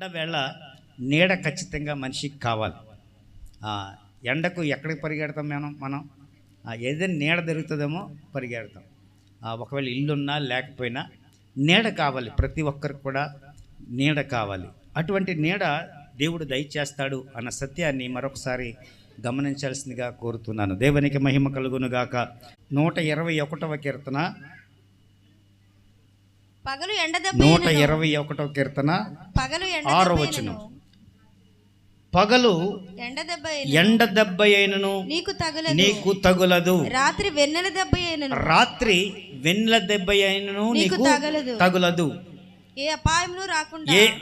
ఎండవేళ నీడ ఖచ్చితంగా మనిషికి కావాలి. ఎండకు ఎక్కడికి పరిగెడతాం మనం ఏదైనా నీడ దొరుకుతుందేమో పరిగెడతాం. ఒకవేళ ఇల్లున్నా లేకపోయినా నీడ కావాలి, ప్రతి ఒక్కరికి కూడా నీడ కావాలి. అటువంటి నీడ దేవుడు దయచేస్తాడు అన్న సత్యాన్ని మరొకసారి గమనించాల్సిందిగా కోరుతున్నాను. దేవునికి మహిమ కలుగును గాక. 121వ కీర్తన 121వ కీర్తన 6వ వచనం. పగలు ఎండ దెబ్బ అయినను నీకు తగులదు, రాత్రి వెన్నెల దెబ్బ అయినను నీకు తగులదు, ఏ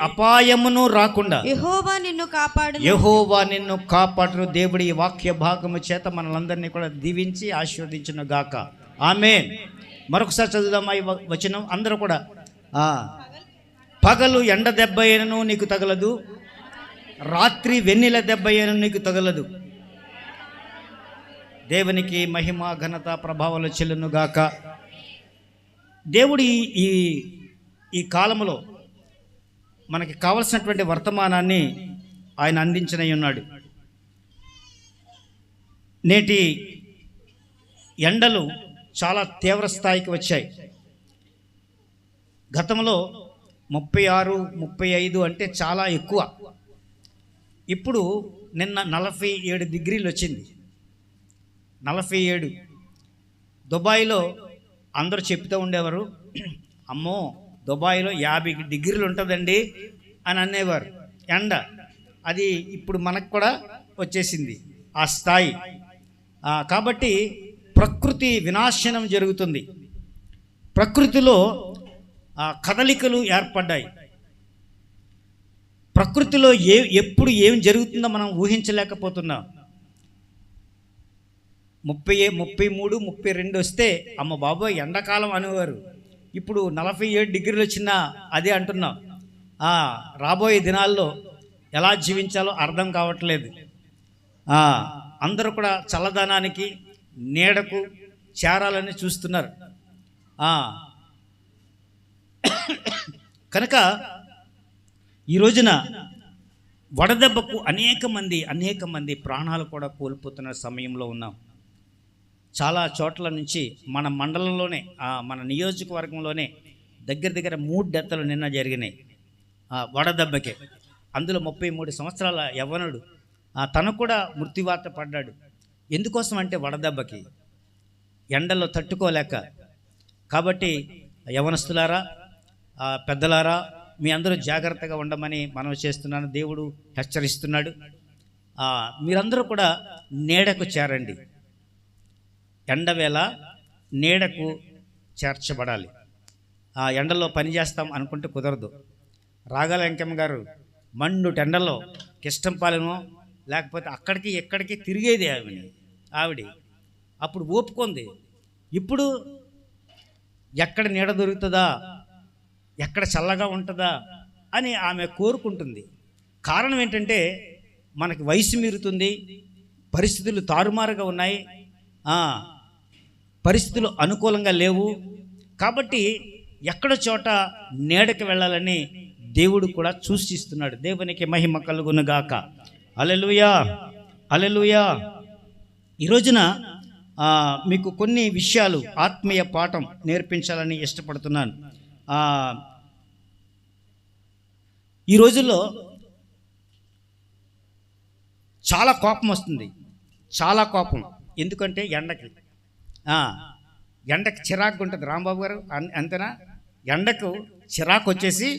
అపాయమును రాకుండా యెహోవా నిన్ను కాపాడును. దేవుడి ఈ వాక్య భాగము చేత మనలందరినీ కూడా దీవించి ఆశీర్వదించును గాక. ఆమేన్. మరొకసారి చదువుదామా ఈ వచనం అందరూ కూడా. పగలు ఎండ దెబ్బ అయినను నీకు తగలదు, రాత్రి వెన్నెల దెబ్బ అయినను నీకు తగలదు. దేవునికి మహిమ ఘనత ప్రభావాలు చెల్లును గాక. దేవుడి ఈ కాలములో మనకి కావలసినటువంటి వర్తమానాన్ని ఆయన అందించనై ఉన్నాడు. నేటి ఎండలు చాలా తీవ్ర స్థాయికి వచ్చాయి. గతంలో 36, 35 అంటే చాలా ఎక్కువ. ఇప్పుడు నిన్న 47 డిగ్రీలు వచ్చింది. 47. దుబాయ్లో అందరూ చెప్తూ ఉండేవారు, అమ్మో దుబాయ్లో 50 డిగ్రీలు ఉంటుందండి అని అనేవారు ఎండ. అది ఇప్పుడు మనకు కూడా వచ్చేసింది ఆ స్థాయి. కాబట్టి ప్రకృతి వినాశనం జరుగుతుంది. ప్రకృతిలో కదలికలు ఏర్పడ్డాయి. ప్రకృతిలో ఎప్పుడు ఏం జరుగుతుందో మనం ఊహించలేకపోతున్నాం. 30, 33, 32 వస్తే అమ్మ బాబోయ్ ఎండాకాలం అనేవారు. ఇప్పుడు 47 డిగ్రీలు వచ్చినా అదే అంటున్నాం. రాబోయే దినాల్లో ఎలా జీవించాలో అర్థం కావట్లేదు. అందరూ కూడా చల్లదనానికి నీడకు చేరాలని చూస్తున్నారు. కనుక ఈ రోజున వడదెబ్బకు అనేక మంది ప్రాణాలు కూడా కోల్పోతున్న సమయంలో ఉన్నాం. చాలా చోట్ల నుంచి మన మండలంలోనే, మన నియోజకవర్గంలోనే దగ్గర 3 డెత్తులు నిన్న జరిగినాయి వడదెబ్బకే. అందులో 33 సంవత్సరాల యవ్వనుడు తను కూడా మృత్యువాత పడ్డాడు. ఎందుకోసం అంటే వడదెబ్బకి, ఎండలో తట్టుకోలేక. కాబట్టి యవనస్తులారా, పెద్దలారా, మీ అందరూ జాగ్రత్తగా ఉండమని మనవి చేస్తున్నాను. దేవుడు హెచ్చరిస్తున్నాడు. మీరందరూ కూడా నీడకు చేరండి. ఎండవేళ నీడకు చేర్చబడాలి. ఎండలో పని చేస్తాం అనుకుంటే కుదరదు. రాగాల వెంకమ్మ గారు మండు ఎండలో కిష్టంపాలెమో లేకపోతే అక్కడికి ఎక్కడికి తిరిగేది ఆవిడ. అప్పుడు ఓపుకుంది. ఇప్పుడు ఎక్కడ నీడ దొరుకుతుందా, ఎక్కడ చల్లగా ఉంటుందా అని ఆమె కోరుకుంటుంది. కారణం ఏంటంటే మనకి వయసు మీరుతుంది, పరిస్థితులు తారుమారుగా ఉన్నాయి, పరిస్థితులు అనుకూలంగా లేవు. కాబట్టి ఎక్కడ చోట నీడకి వెళ్ళాలని దేవుడు కూడా సూచిస్తున్నాడు. దేవునికి మహిమ కలుగును గాక. హల్లెలూయా, హల్లెలూయా. ఈ రోజున మీకు కొన్ని విషయాలు ఆత్మీయ పాఠం నేర్పించాలని ఇష్టపడుతున్నాను. ఈ రోజుల్లో చాలా కోపం వస్తుంది, చాలా కోపం. ఎందుకంటే ఎండకి చిరాకు ఉంటుంది. రాంబాబు గారు అంతేనా? ఎండకు చిరాకు వచ్చేసి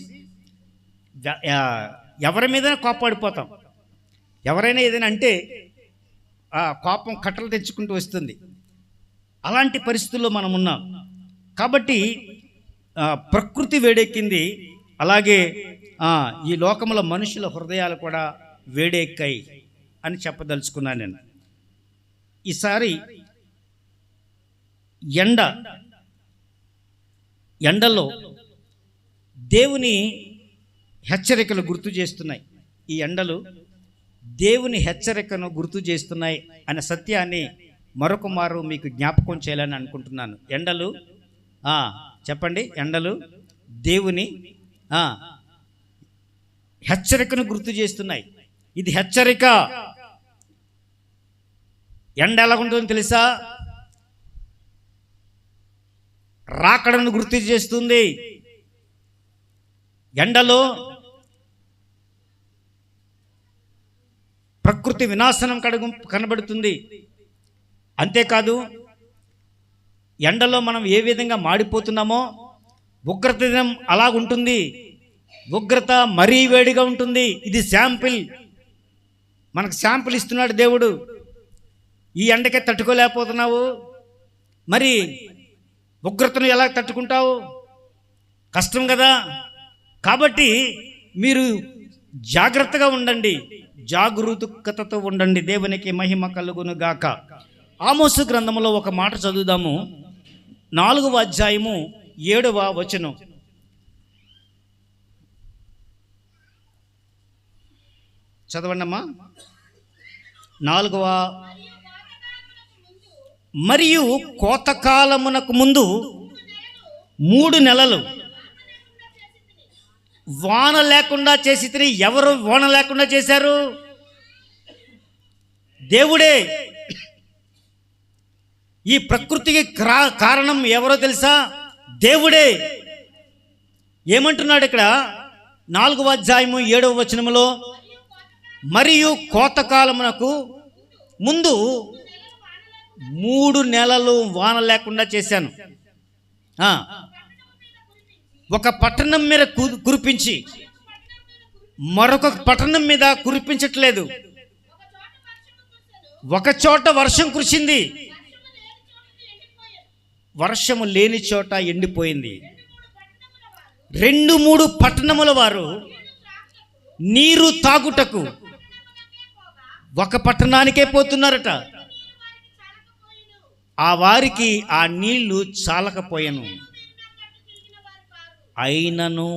ఎవరి మీద కోప్పడిపోతాం. ఎవరైనా ఏదైనా అంటే కోపం కట్టలు తెచ్చుకుంటూ వస్తుంది. అలాంటి పరిస్థితుల్లో మనం ఉన్నాం. కాబట్టి ప్రకృతి వేడెక్కింది, అలాగే ఈ లోకంలో మనుషుల హృదయాలు కూడా వేడెక్కాయి అని చెప్పదలుచుకున్నాను నేను. ఈసారి ఎండలో దేవుని హెచ్చరికలు గుర్తు చేస్తున్నాయి. ఈ ఎండలు దేవుని హెచ్చరికను గుర్తు చేస్తున్నాయి అనే సత్యాన్ని మరొక మారు మీకు జ్ఞాపకం చేయాలని అనుకుంటున్నాను. ఎండలు చెప్పండి, ఎండలు దేవుని హెచ్చరికను గుర్తు చేస్తున్నాయి. ఇది హెచ్చరిక. ఎండ ఎలా ఉంటుందో తెలుసా? రాకడను గుర్తు చేస్తుంది. ఎండలో ప్రకృతి వినాశనం కనబడుతుంది. అంతేకాదు, ఎండలో మనం ఏ విధంగా మాడిపోతున్నామో ఉగ్రత దినం అలాగుంటుంది. ఉగ్రత మరీ వేడిగా ఉంటుంది. ఇది శాంపిల్, మనకు శాంపిల్ ఇస్తున్నాడు దేవుడు. ఈ ఎండకే తట్టుకోలేకపోతున్నావు, మరి ఉగ్రతను ఎలా తట్టుకుంటావు? కష్టం కదా. కాబట్టి మీరు జాగ్రత్తగా ఉండండి, జాగరూకతతో ఉండండి. దేవునికి మహిమ కలుగును గాక. ఆమోసు గ్రంథంలో ఒక మాట చదువుదాము. 4వ అధ్యాయము 7వ వచనం. చదవండమ్మా. 4వ మరియు కోతకాలమునకు ముందు 3 నెలలు వాన లేకుండా చేసి తిని. ఎవరు వాన లేకుండా చేశారు? దేవుడే. ఈ ప్రకృతికి కారణం ఎవరో తెలుసా? దేవుడే. ఏమంటున్నాడు ఇక్కడ 4వ అధ్యాయము 7వ వచనములో, మరియు కోతకాలమునకు ముందు 3 నెలలు వాన లేకుండా చేశాను. ఒక పట్టణం మీద కురిపించి మరొక పట్టణం మీద కురిపించట్లేదు. ఒక చోట వర్షం కురిసింది, వర్షము లేని చోట ఎండిపోయింది. 2-3 పట్టణముల వారు నీరు తాగుటకు ఒక పట్టణానికే పోతున్నారట. ఆ వారికి ఆ నీళ్లు చాలకపోయాను. అయినను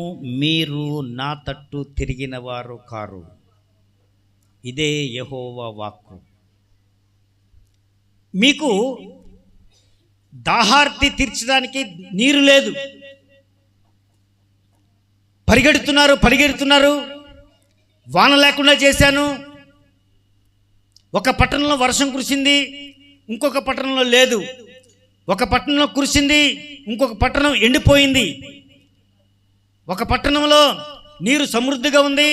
మీరు నా తట్టు తిరిగిన వారు కారు. ఇదే యెహోవా వాక్కు. మీకు దాహార్తి తీర్చడానికి నీరు లేదు. పరిగెడుతున్నారు. వాన లేకుండా చేశాను. ఒక పట్టణంలో వర్షం కురిసింది, ఇంకొక పట్టణంలో లేదు. ఒక పట్టణంలో కురిసింది, ఇంకొక పట్టణం ఎండిపోయింది. ఒక పట్టణంలో నీరు సమృద్ధిగా ఉంది,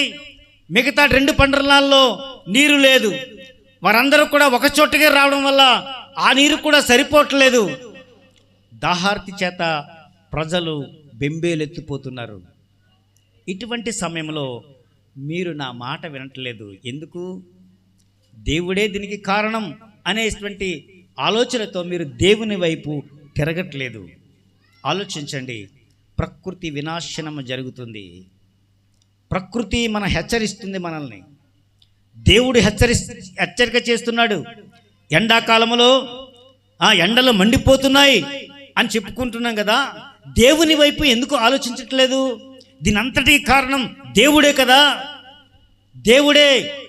మిగతా 2 పట్టణాల్లో నీరు లేదు. వారందరూ కూడా ఒక చోటుకే రావడం వల్ల ఆ నీరు కూడా సరిపోవట్లేదు. దాహార్తి చేత ప్రజలు బెంబేలెత్తిపోతున్నారు. ఇటువంటి సమయంలో మీరు నా మాట వినట్లేదు. ఎందుకు? దేవుడే దీనికి కారణం అనేటువంటి ఆలోచనతో మీరు దేవుని వైపు తిరగట్లేదు. ఆలోచించండి. ప్రకృతి వినాశనం జరుగుతుంది. ప్రకృతి హెచ్చరిస్తుంది మనల్ని. దేవుడు హెచ్చరిక చేస్తున్నాడు. ఎండాకాలంలో ఎండలు మండిపోతున్నాయి అని చెప్పుకుంటున్నాం కదా. దేవుని వైపు ఎందుకు ఆలోచించట్లేదు? దీని అంతటి కారణం దేవుడే కదా. దేవుడే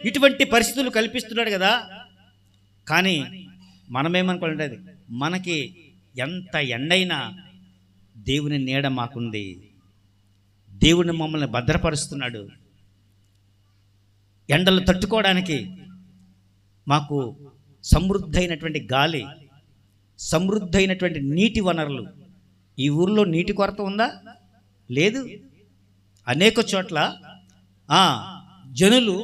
ఇటువంటి పరిస్థితులు కల్పిస్తున్నాడు కదా. కానీ మనమేమనుకోలేదు, మనకి ఎంత ఎండైనా దేవుని నీడ మాకుంది. దేవుని మమ్మల్ని భద్రపరుస్తున్నాడు. ఎండలు తట్టుకోవడానికి మాకు సమృద్ధైనటువంటి గాలి, సమృద్ధైనటువంటి నీటి వనరులు. ఈ ఊర్లో నీటి కొరత ఉందా? లేదు. అనేక చోట్ల జనులు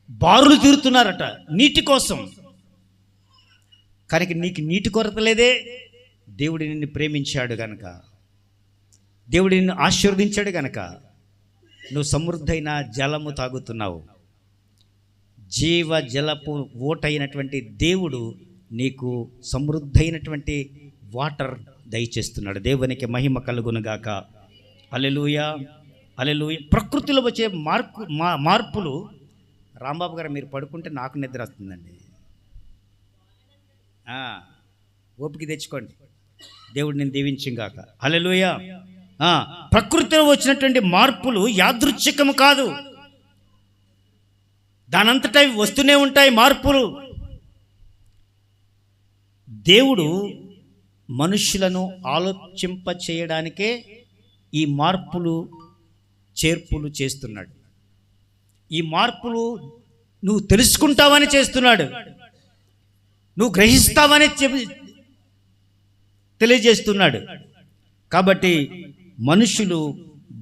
బారులు తీరుతున్నారట నీటి కోసం. కానీ నీకు నీటి కొరత లేదే. దేవుడు నిన్ను ప్రేమించాడు గనక, దేవుడు నిన్ను ఆశీర్వదించాడు గనక నువ్వు సమృద్ధైన జలము తాగుతున్నావు. జీవ జలపు ఓటైనటువంటి దేవుడు నీకు సమృద్ధైనటువంటి వాటర్ దయచేస్తున్నాడు. దేవునికి మహిమ కలుగునుగాక. హల్లెలూయా, హల్లెలూయా. ప్రకృతిలో వచ్చే మార్పులు. రాంబాబు గారు, మీరు పడుకుంటే నాకు నిద్ర వస్తుందండి. ఓపిక తెచ్చుకోండి. దేవుడు నేను దీవించుగాక. హల్లెలూయా. ప్రకృతిలో వచ్చినటువంటి మార్పులు యాదృచ్ఛికము కాదు. దానంతటా వస్తూనే ఉంటాయి మార్పులు. దేవుడు మనుషులను ఆలోచింప చేయడానికే ఈ మార్పులు చేర్పులు చేస్తున్నాడు. ఈ మార్పులు నువ్వు తెలుసుకుంటావని చేస్తున్నాడు, నువ్వు గ్రహిస్తావని తెలియజేస్తున్నాడు. కాబట్టి మనుషులు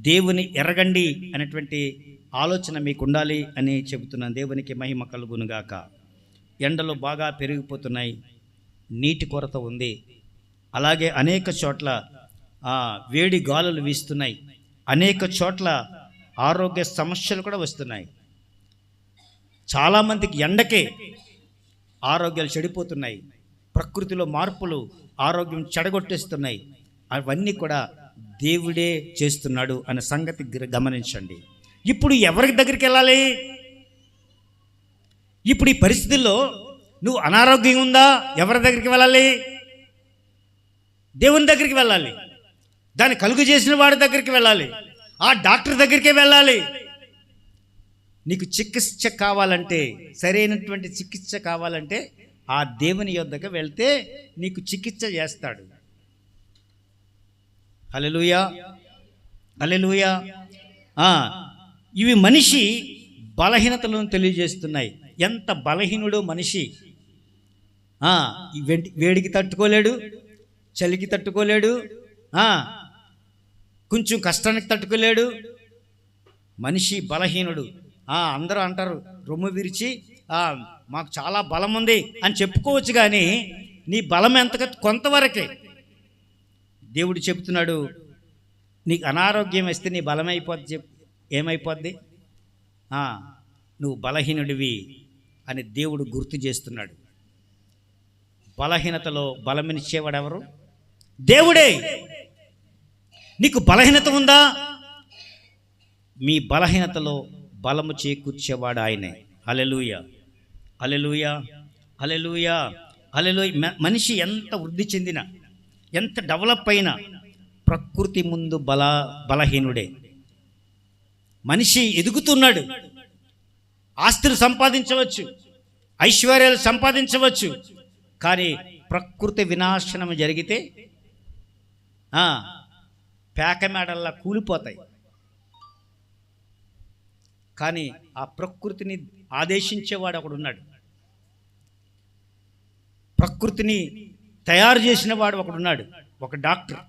దేవుని ఎరగండి అనేటువంటి ఆలోచన మీకు ఉండాలి అని చెబుతున్నాను. దేవునికి మహిమ కలుగునుగాక. ఎండలు బాగా పెరిగిపోతున్నాయి, నీటి కొరత ఉంది. అలాగే అనేక చోట్ల వేడి గాలులు వీస్తున్నాయి, అనేక చోట్ల ఆరోగ్య సమస్యలు కూడా వస్తున్నాయి. చాలామందికి ఎండకే ఆరోగ్యాలు చెడిపోతున్నాయి. ప్రకృతిలో మార్పులు ఆరోగ్యం చెడగొట్టేస్తున్నాయి. అవన్నీ కూడా దేవుడే చేస్తున్నాడు అనే సంగతి గమనించండి. ఇప్పుడు ఎవరి దగ్గరికి వెళ్ళాలి? ఇప్పుడు ఈ పరిస్థితుల్లో నువ్వు అనారోగ్యం ఉందా, ఎవరి దగ్గరికి వెళ్ళాలి? దేవుని దగ్గరికి వెళ్ళాలి. దాన్ని కలుగు చేసిన వాడి దగ్గరికి వెళ్ళాలి. ఆ డాక్టర్ దగ్గరికే వెళ్ళాలి. నీకు చికిత్స కావాలంటే, సరైనటువంటి చికిత్స కావాలంటే ఆ దేవుని యొద్దకు వెళ్తే నీకు చికిత్స చేస్తాడు. హల్లెలూయా, హల్లెలూయా. ఇవి మనిషి బలహీనతలను తెలియజేస్తున్నాయి. ఎంత బలహీనుడో మనిషి. వేడికి తట్టుకోలేడు, చలికి తట్టుకోలేడు, కొంచెం కష్టానికి తట్టుకోలేడు. మనిషి బలహీనుడు. అందరూ అంటారు రొమ్ము విరిచి మాకు చాలా బలం ఉంది అని చెప్పుకోవచ్చు, కానీ నీ బలం ఎంత కొంతవరకే. దేవుడు చెప్తున్నాడు, నీకు అనారోగ్యం వస్తే నీ బలం అయిపోద్ది. ఏమైపోద్ది? నువ్వు బలహీనుడివి అని దేవుడు గుర్తు చేస్తున్నాడు. బలహీనతలో బలమినిచ్చేవాడు ఎవరు? దేవుడే. నీకు బలహీనత ఉందా? మీ బలహీనతలో బలము చేకూర్చేవాడు ఆయనే. హల్లెలూయా, హల్లెలూయా, హల్లెలూయా, హల్లెలూయా. మనిషి ఎంత వృద్ధి చెందినా, ఎంత డెవలప్ అయినా ప్రకృతి ముందు బలహీనుడే. మనిషి ఎదుగుతున్నాడు, ఆస్తులు సంపాదించవచ్చు, ఐశ్వర్యాలు సంపాదించవచ్చు, కానీ ప్రకృతి వినాశనం జరిగితే పేకమేడల్లా కూలిపోతాయి. కానీ ఆ ప్రకృతిని ఆదేశించేవాడు ఒకడు ఉన్నాడు. ప్రకృతిని తయారు చేసిన వాడు ఒకడున్నాడు, ఒక డాక్టర్.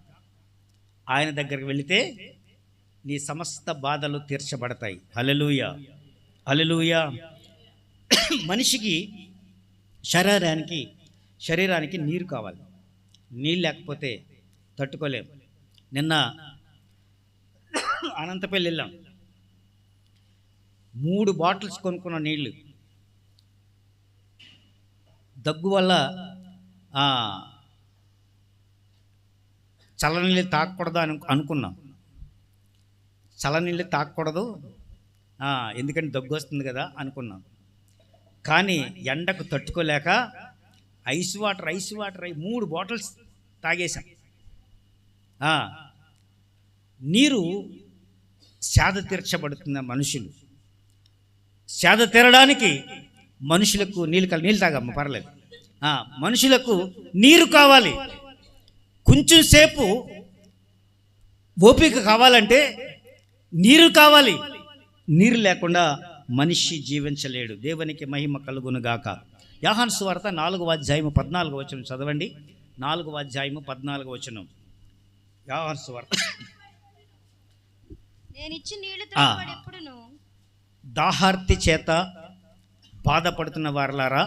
ఆయన దగ్గరికి వెళితే నీ సమస్త బాధలు తీర్చబడతాయి. హల్లెలూయా, హల్లెలూయా. మనిషికి శరీరానికి నీరు కావాలి. నీళ్ళు లేకపోతే తట్టుకోలేము. నిన్న అనంతపల్లి వెళ్ళాం, 3 బాటిల్స్ కొనుక్కున్న నీళ్ళు. దగ్గు వల్ల చల్లనీళ్ళు తాగకూడదు అనుకున్నాం. చల్లనీళ్ళు తాగకూడదు, ఎందుకంటే దగ్గు వస్తుంది కదా అనుకున్నాం. కానీ ఎండకు తట్టుకోలేక ఐస్ వాటర్ 3 బాటిల్స్ తాగేశాం. నీరు సేద తీర్చబడుతున్న మనుషులు. సేద తీరడానికి మనుషులకు నీళ్ళు తాగమ్మ పర్లేదు. మనుషులకు నీరు కావాలి. కొంచెం సేపు ఓపిక కావాలంటే నీరు కావాలి. నీరు లేకుండా మనిషి జీవించలేడు. దేవునికి మహిమ కలుగునుగాక. యోహాను సువార్త 4వ అధ్యాయము 14వ వచనం చదవండి. 4వ అధ్యాయము 14వ వచనం. యోహాను సువార్త. నేనిచ్చి నీళ్లు త్రాగువాడు ఎప్పుడును దాహార్తి చేత బాధపడుతున్న వారలారా,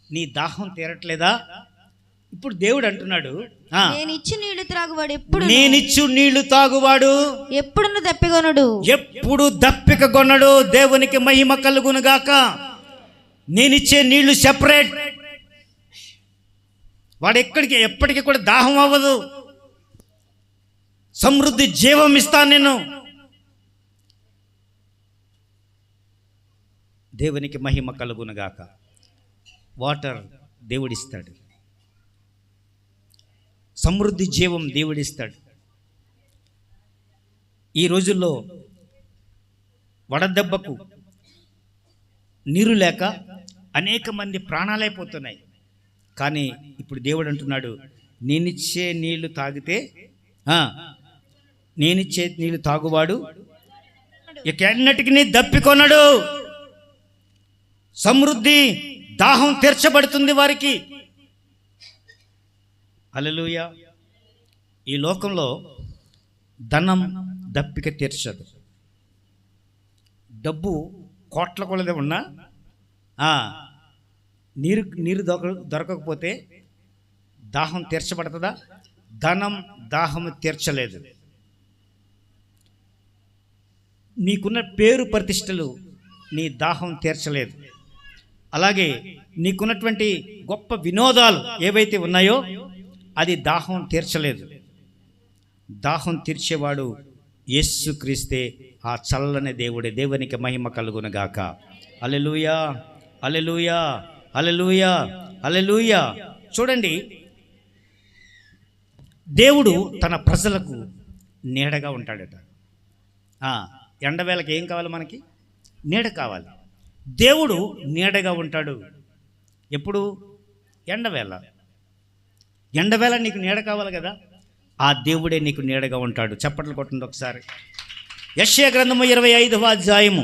నీ దాహం తీరట్లేదా? ఇప్పుడు దేవుడు అంటున్నాడు, నేనిచ్చి నీళ్లు త్రాగువాడు ఎప్పుడు, నేనిచ్చు నీళ్లు తాగువాడు ఎప్పుడును దప్పికొనడు, ఎప్పుడు దప్పికగొనడు. దేవునికి మహిమ కలుగును గాక. నేనిచ్చే నీళ్లు సెపరేట్. వాడు ఎప్పటికీ కూడా దాహం అవ్వదు. సమృద్ధి జీవం ఇస్తాను నేను. దేవునికి మహిమ కలుగును గాక. వాటర్ దేవుడిస్తాడు, సమృద్ధి జీవం దేవుడిస్తాడు. ఈ రోజుల్లో వడదెబ్బకు నీరు లేక అనేక మంది ప్రాణాలైపోతున్నాయి. కానీ ఇప్పుడు దేవుడు అంటున్నాడు, నేనిచ్చే నీళ్లు తాగితే, నేనిచ్చే నీళ్లు తాగువాడు ఇక ఎన్నటికి దప్పికొనడు. సమృద్ధి, దాహం తీర్చబడుతుంది వారికి. హల్లెలూయా. ఈ లోకంలో ధనం దప్పిక తీర్చదు. డబ్బు కోట్ల కొలది ఉన్నా నీరు దొరకకపోతే దాహం తీర్చబడుతుందా? ధనం దాహము తీర్చలేదు. నీకున్న పేరు ప్రతిష్టలు నీ దాహం తీర్చలేదు. అలాగే నీకున్నటువంటి గొప్ప వినోదాలు ఏవైతే ఉన్నాయో అది దాహం తీర్చలేదు. దాహం తీర్చేవాడు యేసుక్రీస్తే, ఆ చల్లని దేవుడే. దేవునికి మహిమ కలుగునుగాక. హల్లెలూయా, హల్లెలూయా, హల్లెలూయా, హల్లెలూయా. చూడండి, దేవుడు తన ప్రజలకు నీడగా ఉంటాడట. ఎండవేళకి ఏం కావాలి? మనకి నీడ కావాలి. దేవుడు నీడగా ఉంటాడు. ఎప్పుడు? ఎండవేళ. ఎండవేళ నీకు నీడ కావాలి కదా, ఆ దేవుడే నీకు నీడగా ఉంటాడు. చప్పట్లు కొట్టండి ఒకసారి. యెషయా గ్రంథము 25వ అధ్యాయము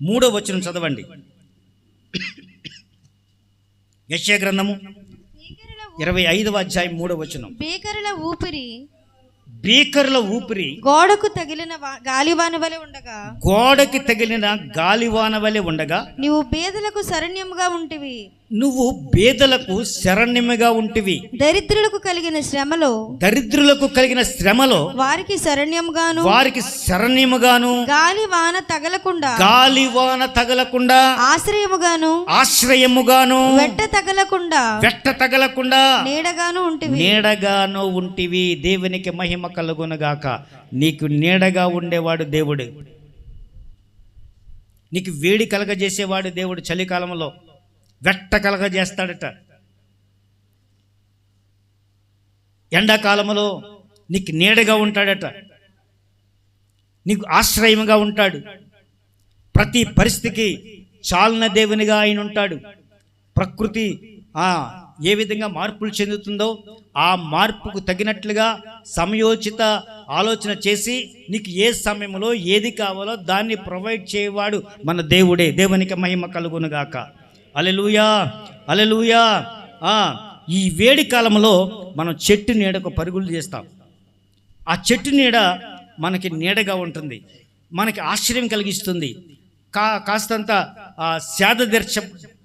3వ వచనం చదవండి. యెషయా గ్రంథము 25వ అధ్యాయం 3వ వచనం. భీకరుల ఊపిరి గోడకు తగిలిన గాలివాన వలె ఉండగా, గోడకి తగిలిన గాలివాన వలె ఉండగా, నీవు బేదలకు శరణ్యముగా ఉంటివి. నువ్వు బేదలకు శరణ్యముగా ఉంటివి. దరిద్రులకు కలిగిన శ్రమలో వారికి శరణ్యముగాను గాలివాన తగలకుండా ఆశ్రయముగాను వెట్ట తగలకుండా నీడగాను ఉంటివి. దేవునికి మహిమ కలుగునుగాక. నీకు నీడగా ఉండేవాడు దేవుడు. నీకు వేడి కలగజేసేవాడు దేవుడు. చలికాలంలో వెట్ట కలగజేస్తాడట. ఎండాకాలంలో నీకు నీడగా ఉంటాడట, నీకు ఆశ్రయముగా ఉంటాడు. ప్రతి పరిస్థితికి చాలన దేవునిగా ఆయన ఉంటాడు. ప్రకృతి ఏ విధంగా మార్పులు చెందుతుందో ఆ మార్పుకు తగినట్లుగా సమయోచిత ఆలోచన చేసి నీకు ఏ సమయంలో ఏది కావాలో దాన్ని ప్రొవైడ్ చేయవాడు మన దేవుడే. దేవునికి మహిమ కలుగునుగాక. హల్లెలూయా, హల్లెలూయా. ఈ వేడి కాలంలో మనం చెట్టు నీడకు పరుగులు చేస్తాం. ఆ చెట్టు నీడ మనకి నీడగా ఉంటుంది, మనకి ఆశ్చర్యం కలిగిస్తుంది, కాస్తంత సేద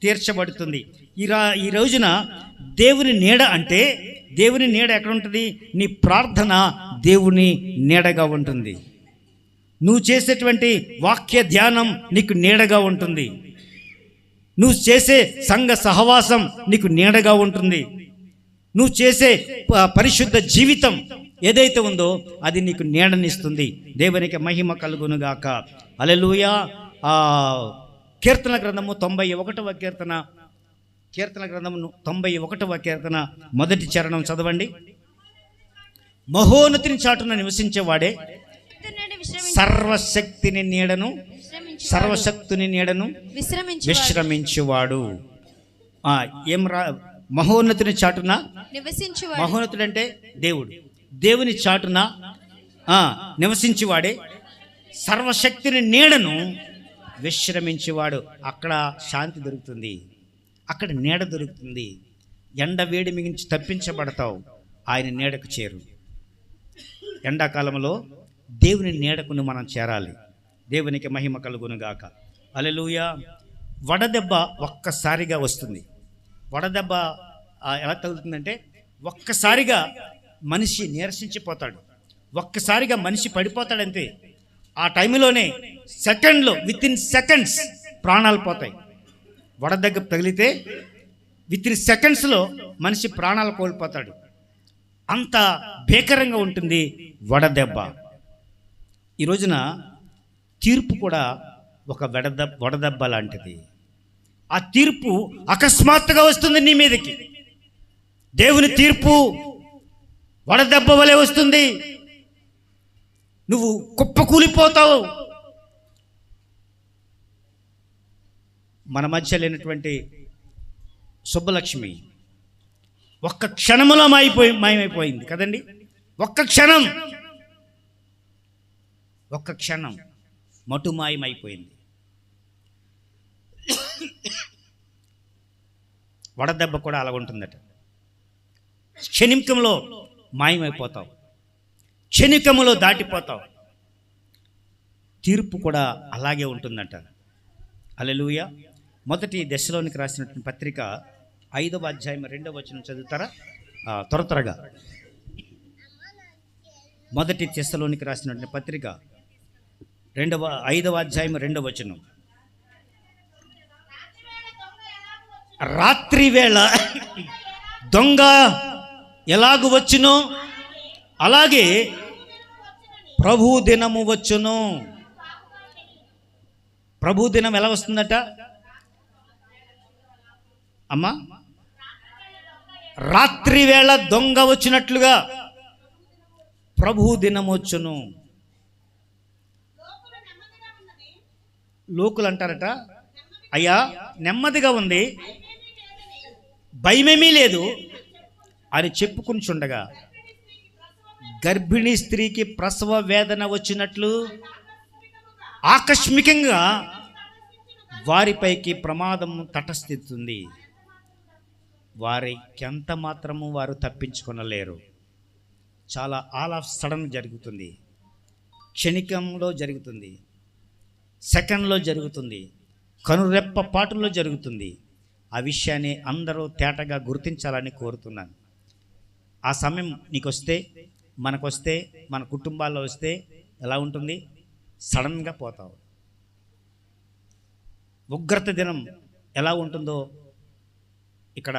తీర్చబడుతుంది. ఈ రోజున దేవుని నీడ అంటే, దేవుని నీడ ఎక్కడ ఉంటుంది? నీ ప్రార్థన దేవుని నీడగా ఉంటుంది. నువ్వు చేసేటువంటి వాక్య ధ్యానం నీకు నీడగా ఉంటుంది. నువ్వు చేసే సంఘ సహవాసం నీకు నీడగా ఉంటుంది. నువ్వు చేసే పరిశుద్ధ జీవితం ఏదైతే ఉందో అది నీకు నీడనిస్తుంది. దేవునికి మహిమ కలుగునుగాక. హల్లెలూయా. కీర్తన గ్రంథము 91వ కీర్తన గ్రంథము 91వ కీర్తన మొదటి చరణం చదవండి. మహోన్నతిని చాటున నివసించేవాడే సర్వశక్తుని నీడను విశ్రమించువాడు. మహోన్నతిని చాటున నివసించువాడు. మహోన్నతుడు అంటే దేవుడు. దేవుని చాటున నివసించువాడే సర్వశక్తిని నీడను విశ్రమించేవాడు. అక్కడ శాంతి దొరుకుతుంది, అక్కడ నీడ దొరుకుతుంది. ఎండ వేడి మిగించి తప్పించబడతావు, ఆయన నీడకు చేరు. ఎండాకాలంలో దేవుని నీడకును మనం చేరాలి. దేవునికి మహిమ కలుగునుగాక. హల్లెలూయా. వడదెబ్బ ఒక్కసారిగా వస్తుంది. వడదెబ్బ ఎలా తగులుతుందంటే, ఒక్కసారిగా మనిషి నీరసించిపోతాడు, ఒక్కసారిగా మనిషి పడిపోతాడంతే. ఆ టైంలోనే సెకండ్లో, వితిన్ సెకండ్స్ ప్రాణాలు పోతాయి. వడదెబ్బ తగిలితే వితిన్ సెకండ్స్లో మనిషి ప్రాణాలు కోల్పోతాడు. అంత భీకరంగా ఉంటుంది వడదెబ్బ. ఈ రోజున తీర్పు కూడా ఒక వడదెబ్బ లాంటిది. ఆ తీర్పు అకస్మాత్తుగా వస్తుంది నీ మీదకి. దేవుని తీర్పు వడదెబ్బ వలె వస్తుంది. నువ్వు కుప్పకూలిపోతావు. మన మధ్య లేనటువంటి సుబ్బలక్ష్మి ఒక్క క్షణంలో మాయమైపోయింది కదండి. ఒక్క క్షణం మటుమాయమైపోయింది. వడదెబ్బ కూడా అలా ఉంటుందట. క్షణికంలో మాయమైపోతావు, క్షణికములో దాటిపోతావు. తీర్పు కూడా అలాగే ఉంటుందట. హల్లెలూయా. మొదటి దశలోనికి రాసినటువంటి పత్రిక 5వ అధ్యాయం 2వ వచనం చదువుతారా? త్వరగా. మొదటి దశలోనికి రాసినటువంటి పత్రిక 5వ అధ్యాయం 2వ వచనం. రాత్రి వేళ దొంగ ఎలాగు వచ్చునో అలాగే ప్రభు దినము వచ్చును. ప్రభు దినం ఎలా వస్తుందట అమ్మా? రాత్రి వేళ దొంగ వచ్చినట్లుగా ప్రభు దినం వచ్చును. లోకులు అంటారట, అయ్యా నెమ్మదిగా ఉంది, భయమేమీ లేదు అని చెప్పుకుంటుండగా గర్భిణీ స్త్రీకి ప్రసవ వేదన వచ్చినట్లు ఆకస్మికంగా వారిపైకి ప్రమాదం తటస్థిస్తుంది. వారికి ఎంత మాత్రము వారు తప్పించుకొనలేరు. చాలా ఆల్ ఆఫ్ సడన్ జరుగుతుంది, క్షణికంలో జరుగుతుంది, సెకండ్లో జరుగుతుంది, కనురెప్ప పాటులో జరుగుతుంది. ఆ విషయాన్ని అందరూ తేటగా గుర్తించాలని కోరుతున్నాను. ఆ సమయం నీకు వస్తే, మనకొస్తే, మన కుటుంబాల్లో వస్తే ఎలా ఉంటుంది? సడన్గా పోతావు. ఉగ్రత దినం ఎలా ఉంటుందో ఇక్కడ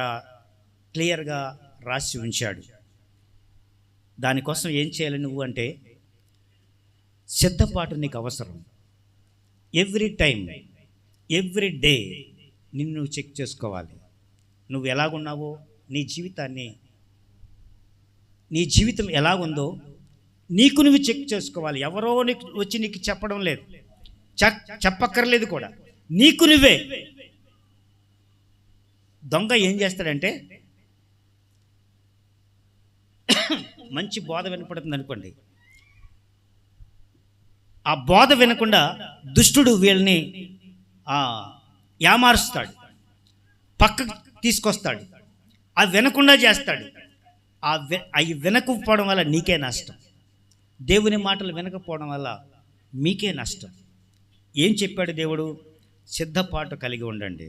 క్లియర్గా రాసి ఉంచాడు. దానికోసం ఏం చేయాలి నువ్వు అంటే, సిద్ధపాటు నీకు అవసరం. ఎవ్రీ టైం, ఎవ్రీ డే నిన్ను చెక్ చేసుకోవాలి. నువ్వు ఎలాగున్నావో, నీ జీవితం ఎలాగుందో నీకు నువ్వు చెక్ చేసుకోవాలి. ఎవరో నీకు వచ్చి నీకు చెప్పడం లేదు, చెప్పక్కర్లేదు కూడా, నీకు నువ్వే. దొంగ ఏం చేస్తాడంటే, మంచి బోధ వినపడుతుంది అనుకోండి, ఆ బోధ వినకుండా దుష్టుడు వీళ్ళని యామారుస్తాడు, పక్కకు తీసుకొస్తాడు, అది వినకుండా చేస్తాడు. అవి వినకపోవడం వల్ల నీకే నష్టం. దేవుని మాటలు వినకపోవడం వల్ల మీకే నష్టం. ఏం చెప్పాడు దేవుడు? సిద్ధపాటు కలిగి ఉండండి.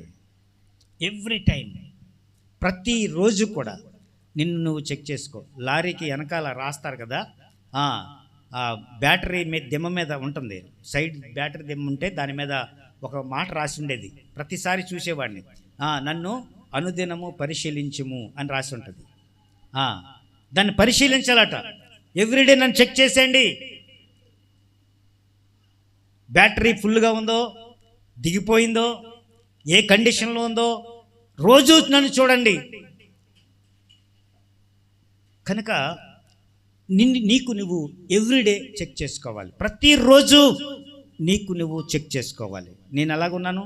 ఎవ్రీ టైం, ప్రతిరోజు కూడా నిన్ను నువ్వు చెక్ చేసుకో. లారీకి వెనకాల రాస్తారు కదా, బ్యాటరీ మీద దిమ్మ మీద ఉంటుంది, సైడ్ బ్యాటరీ దిమ్మ ఉంటే దాని మీద ఒక మాట రాసి ఉండేది. ప్రతిసారి చూసేవాడిని, నన్ను అనుదినము పరిశీలించుము అని రాసి ఉంటుంది. దాన్ని పరిశీలించాలట. ఎవ్రీడే నన్ను చెక్ చేసేయండి, బ్యాటరీ ఫుల్గా ఉందో, దిగిపోయిందో, ఏ కండిషన్లో ఉందో రోజు నన్ను చూడండి. కనుక నీకు నువ్వు ఎవ్రీడే చెక్ చేసుకోవాలి. ప్రతిరోజు నీకు నువ్వు చెక్ చేసుకోవాలి. నేను ఎలాగున్నాను?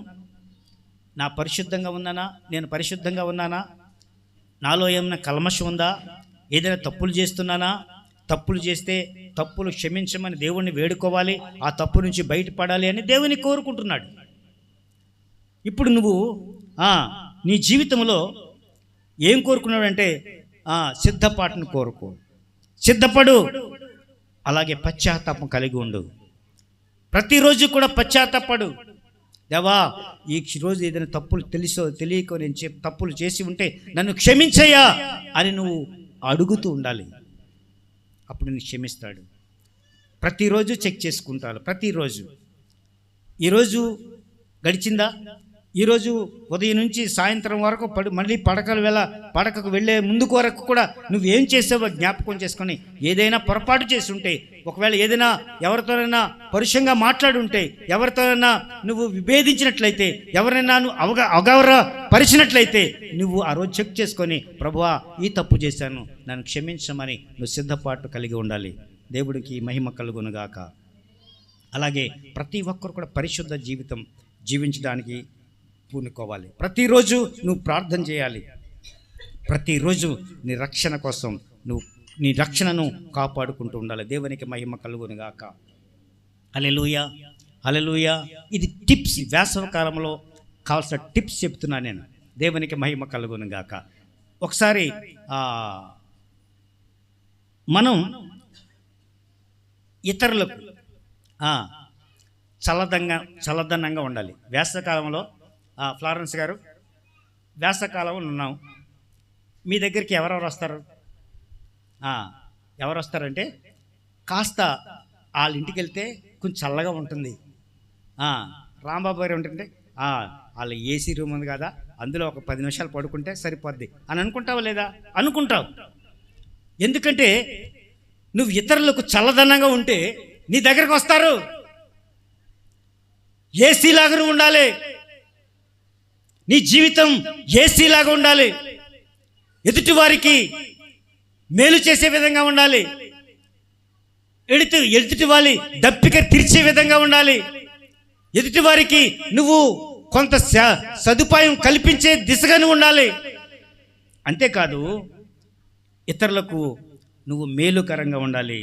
నా పరిశుద్ధంగా ఉన్నానా? నేను పరిశుద్ధంగా ఉన్నానా? నాలో ఏమైనా కల్మషం ఉందా? ఏదైనా తప్పులు చేస్తున్నానా? తప్పులు చేస్తే తప్పులు క్షమించమని దేవుణ్ణి వేడుకోవాలి, ఆ తప్పు నుంచి బయటపడాలి అని దేవుని కోరుకుంటున్నాడు. ఇప్పుడు నువ్వు నీ జీవితంలో ఏం కోరుకున్నాడంటే, సిద్ధపాటును కోరుకో, సిద్ధపడు. అలాగే పశ్చాత్తాపం కలిగి ఉండు. ప్రతిరోజు కూడా పశ్చాత్తాపడు. దేవా, ఈ రోజు ఏదైనా తప్పులు తెలుసో తెలియకో నేను తప్పులు చేసి ఉంటే నన్ను క్షమించయ్యా అని నువ్వు అడుగుతూ ఉండాలి. అప్పుడు నేను క్షమిస్తాడు. ప్రతిరోజు చెక్ చేసుకుంటాను. ప్రతిరోజు, ఈరోజు గడిచిందా? ఈరోజు ఉదయం నుంచి సాయంత్రం వరకు మళ్ళీ పడకకు వెళ్ళే ముందుకు వరకు కూడా నువ్వేం చేసావో జ్ఞాపకం చేసుకొని, ఏదైనా పొరపాటు చేసి ఉంటే, ఒకవేళ ఏదైనా ఎవరితోనైనా పరుషంగా మాట్లాడుంటే, ఎవరితోనైనా నువ్వు విభేదించినట్లయితే, ఎవరైనా నువ్వు అవగాహపరిచినట్లయితే నువ్వు ఆ రోజు చెక్ చేసుకొని, ప్రభువా ఈ తప్పు చేశాను, నన్ను క్షమించమని నువ్వు సిద్ధపాటు కలిగి ఉండాలి. దేవుడికి మహిమ కలుగునుగాక. అలాగే ప్రతి ఒక్కరు కూడా పరిశుద్ధ జీవితం జీవించడానికి పూనుకోవాలి. ప్రతిరోజు నువ్వు ప్రార్థన చేయాలి. ప్రతిరోజు నీ రక్షణ కోసం నువ్వు నీ రక్షణను కాపాడుకుంటూ ఉండాలి. దేవునికి మహిమ కలుగునుగాక. హల్లెలూయా. హల్లెలూయా. ఇది టిప్స్, వేసవ కాలంలో కావాల్సిన టిప్స్ చెప్తున్నాను నేను. దేవునికి మహిమ కలుగును గాక. ఒకసారి మనం ఇతరులకు చల్లదనంగా ఉండాలి. వేసవకాలంలో ఫ్లారెన్స్ గారు, వేసవకాలంలో ఉన్నాం, మీ దగ్గరికి ఎవరెవరు వస్తారు? ఎవరు వస్తారంటే కాస్త వాళ్ళ ఇంటికి వెళ్తే కొంచెం చల్లగా ఉంటుంది. రాంబాబు గారు ఉంటుంటే వాళ్ళ ఏసీ రూమ్ ఉంది కదా, అందులో ఒక 10 నిమిషాలు పడుకుంటే సరిపోద్ది అని అనుకుంటావా లేదా? అనుకుంటావు. ఎందుకంటే నువ్వు ఇతరులకు చల్లదనంగా ఉంటే నీ దగ్గరకు వస్తారు. ఏసీలాగా నువ్వు ఉండాలి. నీ జీవితం ఏసీలాగా ఉండాలి. ఎదుటి వారికి మేలు చేసే విధంగా ఉండాలి. ఎదుటి వారి దప్పిక తీర్చే విధంగా ఉండాలి. ఎదుటి వారికి నువ్వు కొంత సదుపాయం కల్పించే దిశగా నువ్వు ఉండాలి. అంతేకాదు ఇతరులకు నువ్వు మేలుకరంగా ఉండాలి,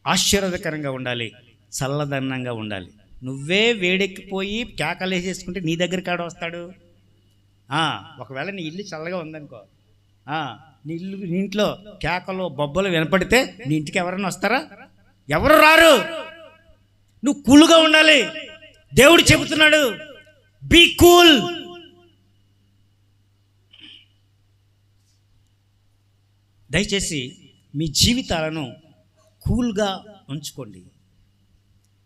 ఆశీర్వాదకరంగా ఉండాలి, చల్లదనంగా ఉండాలి. నువ్వే వేడెక్కిపోయి కేకలేసేసుకుంటే నీ దగ్గరికి ఆడ వస్తాడు? ఒకవేళ నీ ఇల్లు చల్లగా ఉందనుకో, నీ ఇంట్లో కేకలు బొబ్బలు వినపడితే నీ ఇంటికి ఎవరైనా వస్తారా? ఎవరు రారు. నువ్వు కూల్గా ఉండాలి. దేవుడు చెబుతున్నాడు, బీ కూల్. దయచేసి మీ జీవితాలను కూల్గా ఉంచుకోండి.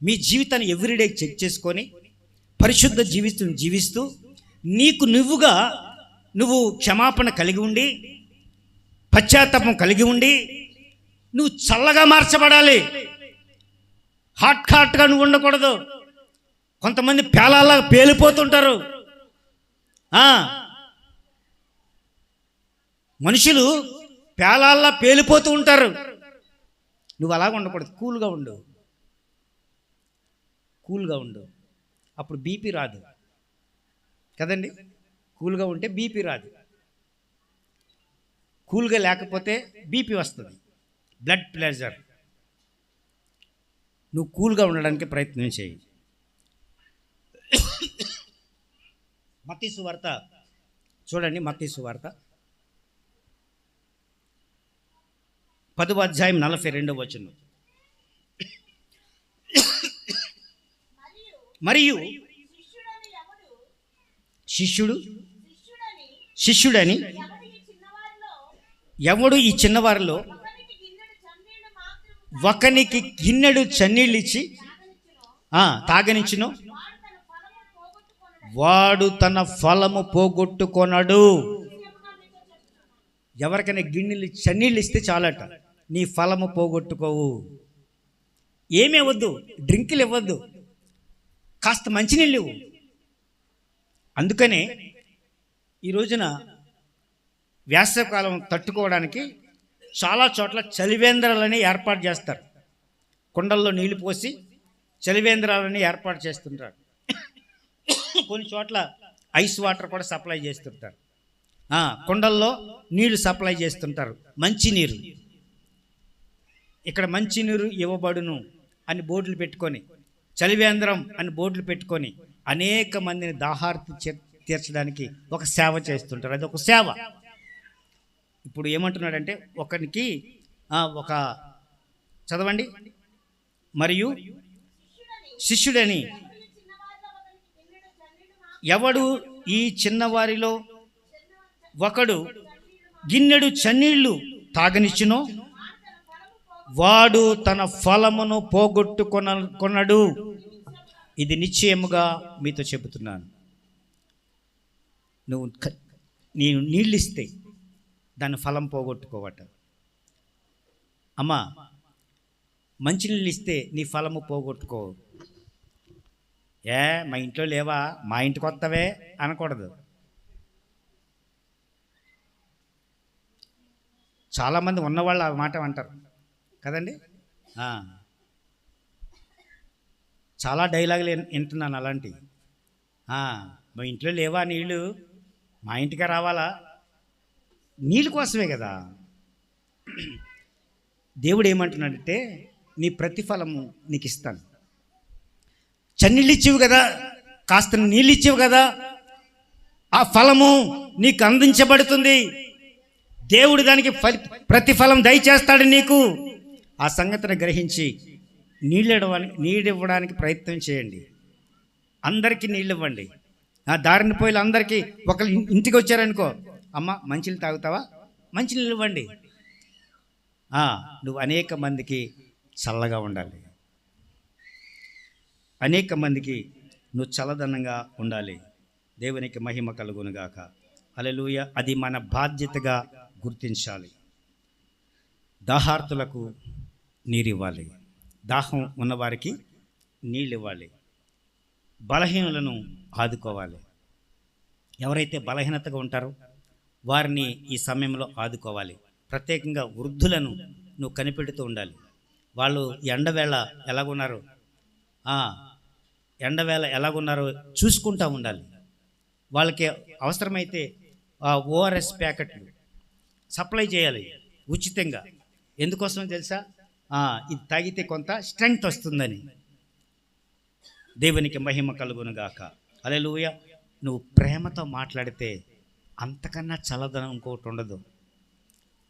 మీ జీవితాన్ని ఎవ్రీడే చెక్ చేసుకొని పరిశుద్ధ జీవితం జీవిస్తూ నీకు నువ్వు క్షమాపణ కలిగి ఉండి, పశ్చాత్తాపం కలిగి ఉండి నువ్వు చల్లగా మార్చబడాలి. హాట్గా నువ్వు ఉండకూడదు. కొంతమంది పేలాలా పేలిపోతుంటారు. మనుషులు పేలాల్లా పేలిపోతూ ఉంటారు. నువ్వు అలాగ ఉండకూడదు. కూల్గా ఉండు. అప్పుడు బీపీ రాదు కదండి. కూల్గా ఉంటే బీపీ రాదు. కూల్గా లేకపోతే బీపీ వస్తుంది, బ్లడ్ ప్రెషర్. నువ్వు కూల్గా ఉండడానికి ప్రయత్నం చేయి. మత్తయి సువార్త చూడండి. మత్తయి సువార్త 10వ అధ్యాయం 42వ వచనం. మరియు శిష్యుడని ఎవడు ఈ చిన్నవారిలో ఒకనికి గిన్నెడు చన్నీళ్ళు ఇచ్చి తాగనిచ్చును, వాడు తన ఫలము పోగొట్టుకొనడు. ఎవరికైనా గిన్నెలు చన్నీళ్ళు ఇస్తే చాలట, నీ ఫలము పోగొట్టుకోవు. ఏమి ఇవ్వద్దు, డ్రింకులు ఇవ్వద్దు, కాస్త మంచినీళ్ళు ఇవ్వు. అందుకనే ఈ రోజున వేసవికాలం తట్టుకోవడానికి చాలా చోట్ల చలివేంద్రాలని ఏర్పాటు చేస్తారు. కుండల్లో నీళ్లు పోసి చలివేంద్రాలని ఏర్పాటు చేస్తుంటారు. కొన్ని చోట్ల ఐస్ వాటర్ కూడా సప్లై చేస్తుంటారు. కుండల్లో నీళ్లు సప్లై చేస్తుంటారు. మంచినీరు, ఇక్కడ మంచినీరు ఇవ్వబడును అని బోర్డులు పెట్టుకొని, చలివేంద్రం అని బోర్డులు పెట్టుకొని అనేక మందిని దాహార్తి తీర్చడానికి ఒక సేవ చేస్తుంటారు. అది ఒక సేవ. ఇప్పుడు ఏమంటున్నాడంటే ఒకరికి ఒక చదవండి. మరియు శిష్యుడని ఎవడు ఈ చిన్నవారిలో ఒకడు గిన్నెడు చన్నీళ్లు తాగనిచ్చునో వాడు తన ఫలమును పోగొట్టుకొనడు. ఇది నిశ్చయముగా మీతో చెబుతున్నాను. నేను నీళ్ళు ఇస్తే దాని ఫలం పోగొట్టుకోవట. అమ్మా, మంచినీళ్ళు ఇస్తే నీ ఫలము పోగొట్టుకో. మా ఇంట్లో లేవా, మా ఇంటికి వస్తావే అనకూడదు. చాలామంది ఉన్నవాళ్ళు ఆ మాట అంటారు కదండి. చాలా డైలాగులు వింటున్నాను అలాంటివి. మా ఇంట్లో లేవా నీళ్ళు, మా ఇంటికి రావాలా? నీళ్ళ కోసమే కదా. దేవుడు ఏమంటున్నాడంటే నీ ప్రతిఫలము నీకు ఇస్తాను. చన్నీళ్ళు ఇచ్చేవి కదా, కాస్త నీళ్ళు ఇచ్చేవి కదా, ఆ ఫలము నీకు అందించబడుతుంది. దేవుడు దానికి ప్రతిఫలం దయచేస్తాడు నీకు. ఆ సంగతిని గ్రహించి నీళ్ళివ్వడానికి ప్రయత్నం చేయండి. అందరికీ నీళ్ళు ఇవ్వండి. ఆ దారిని పోయిలు అందరికీ ఒకరు ఇంటికి వచ్చారనుకో, అమ్మ మంచినీళ్ళు తాగుతావా, మంచినీళ్ళు ఇవ్వండి. నువ్వు అనేక మందికి చల్లగా ఉండాలి, అనేక మందికి నువ్వు చల్లదనంగా ఉండాలి. దేవునికి మహిమ కలుగునుగాక. హల్లెలూయా. అది మన బాధ్యతగా గుర్తించాలి. దాహార్తులకు నీరివ్వాలి, దాహం ఉన్నవారికి నీళ్ళు ఇవ్వాలి, బలహీనులను ఆదుకోవాలి. ఎవరైతే బలహీనతగా ఉంటారో వారిని ఈ సమయంలో ఆదుకోవాలి. ప్రత్యేకంగా వృద్ధులను నువ్వు కనిపెడుతూ ఉండాలి. వాళ్ళు ఎండవేళ ఎలాగున్నారు, ఎండవేళ ఎలాగున్నారో చూసుకుంటూ ఉండాలి. వాళ్ళకి అవసరమైతే ఓఆర్ఎస్ ప్యాకెట్లు సప్లై చేయాలి ఉచితంగా. ఎందుకోసం తెలుసా? ఇది తాగితే కొంత స్ట్రెంగ్త్ వస్తుందని. దేవునికి మహిమ కలుగునుగాక. హల్లెలూయా. నువ్వు ప్రేమతో మాట్లాడితే అంతకన్నా చల్లదనం ఇంకోటి ఉండదు.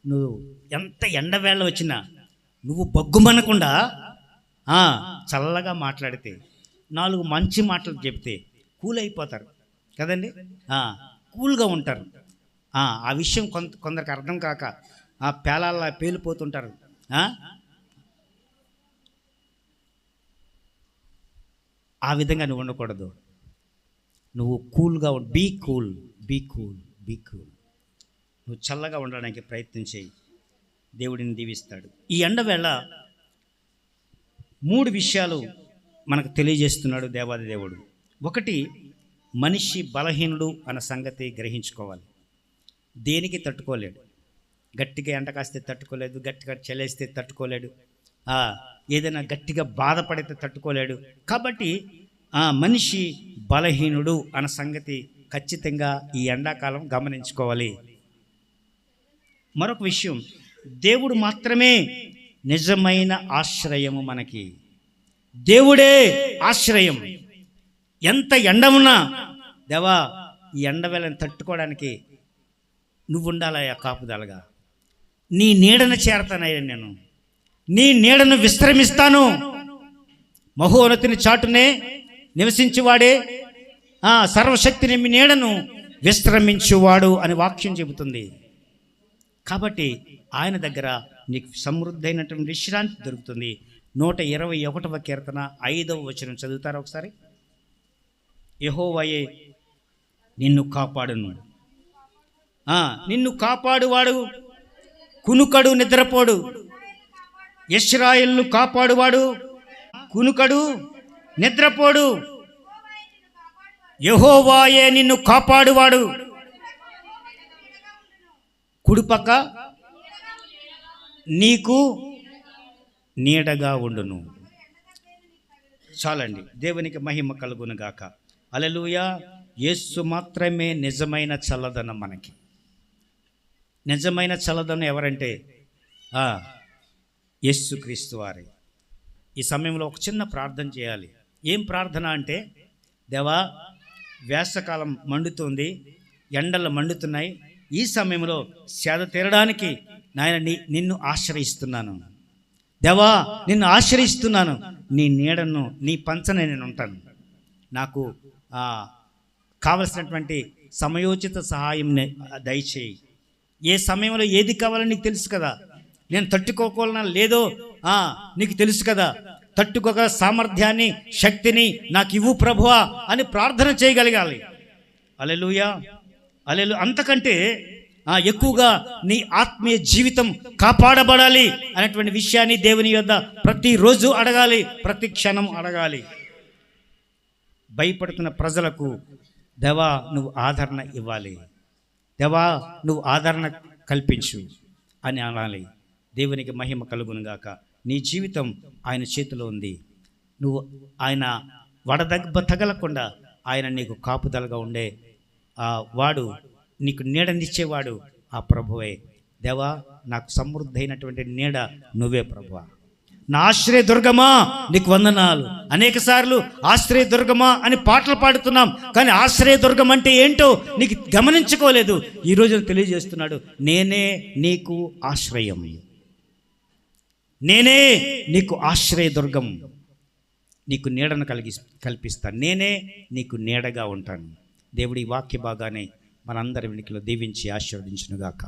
నువ్వు ఎంత ఎండవేళ వచ్చినా నువ్వు బొగ్గుమనకుండా చల్లగా మాట్లాడితే, 4 మంచి మాటలు చెప్తే కూల్ అయిపోతారు కదండి, కూల్గా ఉంటారు. ఆ విషయం కొందరికి అర్థం కాక పేలాల్లా పేలిపోతుంటారు. ఆ విధంగా నువ్వు ఉండకూడదు. నువ్వు కూల్గా be cool, be cool, be cool. నువ్వు చల్లగా ఉండడానికి ప్రయత్నం చేయి. దేవుడిని దీవిస్తాడు. ఈ ఎండవేళ 3 విషయాలు మనకు తెలియజేస్తున్నాడు దేవాది దేవుడు. ఒకటి, మనిషి బలహీనుడు అన్న సంగతి గ్రహించుకోవాలి. దేనికి తట్టుకోలేడు. గట్టిగా ఎండ కాస్తే తట్టుకోలేదు, గట్టిగా చలేస్తే తట్టుకోలేడు, ఏదైనా గట్టిగా బాధపడితే తట్టుకోలేడు. కాబట్టి మనిషి బలహీనుడు అన్న సంగతి ఖచ్చితంగా ఈ ఎండాకాలం గమనించుకోవాలి. మరొక విషయం, దేవుడు మాత్రమే నిజమైన ఆశ్రయము. మనకి దేవుడే ఆశ్రయం. ఎంత ఎండ ఉన్నా, దేవా ఈ ఎండవేళను తట్టుకోవడానికి నువ్వు ఉండాలయ్యా కాపుదలగా. నీ నీడను చేరతానయ్యా, నేను నీ నీడను విశ్రమిస్తాను. మహోన్నతుని చాటునే నివసించువాడే సర్వశక్తిని మీ నీడను విశ్రమించువాడు అని వాక్యం చెబుతుంది. కాబట్టి ఆయన దగ్గర నీకు సమృద్ధైనటువంటి విశ్రాంతి దొరుకుతుంది. 121వ కీర్తన 5వ వచనం చదువుతారా ఒకసారి? యెహోవాయే నిన్ను కాపాడును, నిన్ను కాపాడువాడు కునుకడు నిద్రపోడు. ఇశ్రాయేలును కాపాడువాడు కునుకడు నిద్రపోడు. యెహోవాయే నిన్ను కాపాడువాడు, కుడిపక్క నీకు నీడగా ఉండును. చాలండి. దేవునికి మహిమ కలుగునుగాక. హల్లెలూయా. యేసు మాత్రమే నిజమైన చల్లదనం. మనకి నిజమైన చల్లదనం ఎవరంటే యేసుక్రీస్తు వారే. ఈ సమయంలో ఒక చిన్న ప్రార్థన చేయాలి. ఏం ప్రార్థన అంటే, దేవా వేసవకాలం మండుతుంది, ఎండలు మండుతున్నాయి, ఈ సమయంలో సేద తీరడానికి నాయన నిన్ను ఆశ్రయిస్తున్నాను. దేవా నిన్ను ఆశ్రయిస్తున్నాను. నీ నీడను, నీ పంచన నేను ఉంటాను. నాకు కావలసినటువంటి సమయోచిత సహాయం దయచేయి. ఏ సమయంలో ఏది కావాలని నీకు తెలుసు కదా. నేను తట్టుకోవాలన్నా లేదో నీకు తెలుసు కదా. తట్టుకోగల సామర్థ్యాన్ని, శక్తిని నాకు ఇవ్వు ప్రభువా అని ప్రార్థన చేయగలగాలి. హల్లెలూయా. అంతకంటే ఎక్కువగా నీ ఆత్మీయ జీవితం కాపాడబడాలి అనేటువంటి విషయాన్ని దేవుని యొద్ద ప్రతిరోజు అడగాలి, ప్రతి క్షణం అడగాలి. భయపడుతున్న ప్రజలకు దేవా నువ్వు ఆదరణ ఇవ్వాలి, దేవా నువ్వు ఆదరణ కల్పించు అని అనాలి. దేవునికి మహిమ కలుగునుగాక. నీ జీవితం ఆయన చేతిలో ఉంది. నువ్వు ఆయన వడదెబ్బ తగలకుండా ఆయన నీకు కాపుదలగా ఉండే వాడు, నీకు నీడనిచ్చేవాడు ఆ ప్రభువే. దేవా నాకు సమృద్ధి అయినటువంటి నీడ నువ్వే ప్రభువా. నా ఆశ్రయదుర్గమా నీకు వందనాలు. అనేక సార్లు ఆశ్రయదుర్గమా అని పాటలు పాడుతున్నాం, కానీ ఆశ్రయదుర్గం అంటే ఏంటో నీకు గమనించుకోలేదు. ఈరోజు తెలియజేస్తున్నాడు, నేనే నీకు ఆశ్రయం, నేనే నీకు ఆశ్రయదుర్గం, నీకు నీడను కల్పిస్తాను, నేనే నీకు నీడగా ఉంటాను. దేవుడి వాక్య భాగాన్ని మనందరి వెనుకలో దీవించి ఆశీర్వదించునుగాక.